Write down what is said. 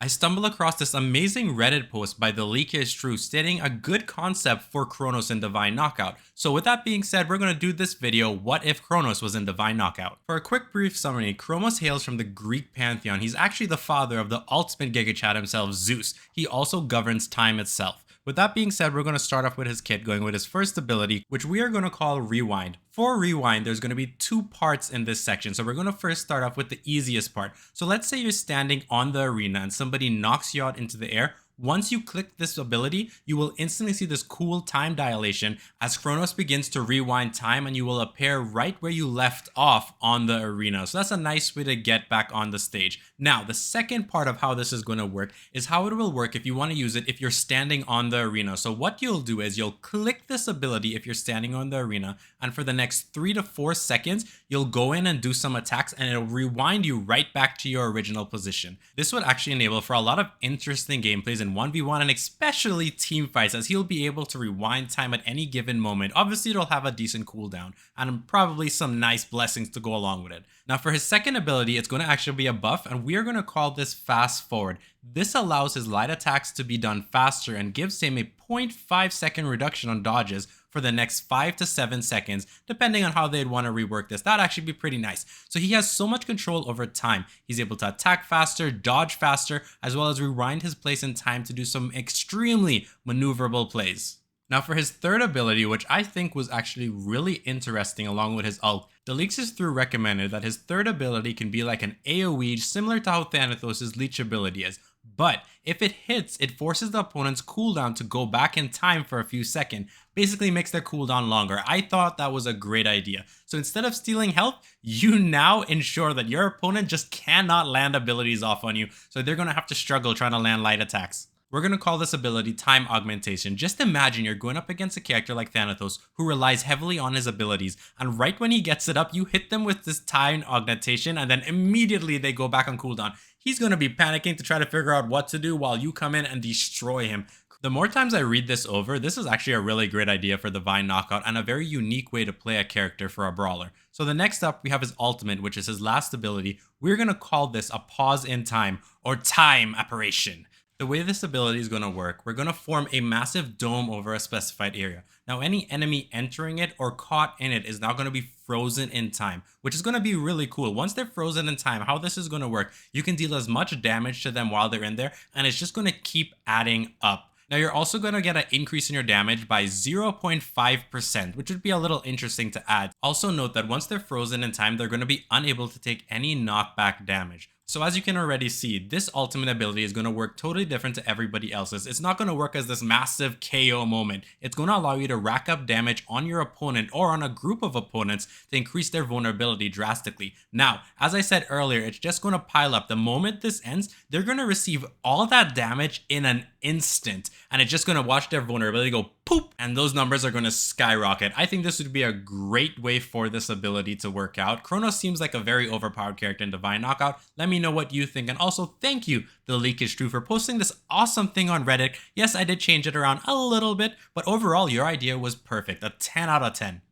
I stumbled across this amazing Reddit post by The Leak is True stating a good concept for Chronos in Divine Knockout. So with that being said, we're going to do this video, what if Chronos was in Divine Knockout? For a quick brief summary, Chronos hails from the Greek pantheon. He's actually the father of the ultimate Giga Chad himself, Zeus. He also governs time itself. With that being said, we're going to start off with his kit, going with his first ability, which we are going to call Rewind. For Rewind, there's going to be two parts in this section. So we're going to first start off with the easiest part. So let's say you're standing on the arena and somebody knocks you out into the air. Once you click this ability, you will instantly see this cool time dilation as Chronos begins to rewind time, and you will appear right where you left off on the arena. So that's a nice way to get back on the stage. Now, the second part of how this is going to work is how it will work if you want to use it if you're standing on the arena. So what you'll do is you'll click this ability if you're standing on the arena, and for the next 3 to 4 seconds, you'll go in and do some attacks and it'll rewind you right back to your original position. This would actually enable for a lot of interesting gameplays in 1v1 and especially team fights, as he'll be able to rewind time at any given moment. Obviously, it'll have a decent cooldown and probably some nice blessings to go along with it. Now for his second ability, it's going to actually be a buff, and we are going to call this Fast Forward. This allows his light attacks to be done faster and gives him a 0.5 second reduction on dodges for the next 5 to 7 seconds, depending on how they'd want to rework this. That'd actually be pretty nice. So he has so much control over time. He's able to attack faster, dodge faster, as well as rewind his place in time to do some extremely maneuverable plays. Now for his third ability, which I think was actually really interesting along with his ult, the Leaks is Through recommended that his third ability can be like an AoE, similar to how Thanatos' leech ability is. But if it hits, it forces the opponent's cooldown to go back in time for a few seconds, basically makes their cooldown longer. I thought that was a great idea. So instead of stealing health, you now ensure that your opponent just cannot land abilities off on you, so they're going to have to struggle trying to land light attacks. We're going to call this ability Time Augmentation. Just imagine you're going up against a character like Thanatos who relies heavily on his abilities, and right when he gets it up, you hit them with this Time Augmentation and then immediately they go back on cooldown. He's going to be panicking to try to figure out what to do while you come in and destroy him. The more times I read this over, this is actually a really great idea for Divine Knockout and a very unique way to play a character for a brawler. So the next up, we have his ultimate, which is his last ability. We're going to call this a Pause in Time, or Time Apparition. The way this ability is going to work, we're going to form a massive dome over a specified area. Now any enemy entering it or caught in it is now going to be frozen in time, which is going to be really cool. Once they're frozen in time, how this is going to work, you can deal as much damage to them while they're in there, and it's just going to keep adding up. Now you're also going to get an increase in your damage by 0.5%, which would be a little interesting to add. Also note that once they're frozen in time, they're going to be unable to take any knockback damage. So as you can already see, this ultimate ability is going to work totally different to everybody else's. It's not going to work as this massive KO moment. It's going to allow you to rack up damage on your opponent or on a group of opponents to increase their vulnerability drastically. Now, as I said earlier, it's just going to pile up. The moment this ends, they're going to receive all that damage in an instant, and it's just going to watch their vulnerability go poop, and those numbers are going to skyrocket. I think this would be a great way for this ability to work out. Chronos seems like a very overpowered character in Divine Knockout. Let me know what you think, and also thank you, The Leak is True, for posting this awesome thing on Reddit. Yes, I did change it around a little bit, but overall your idea was perfect. A 10 out of 10.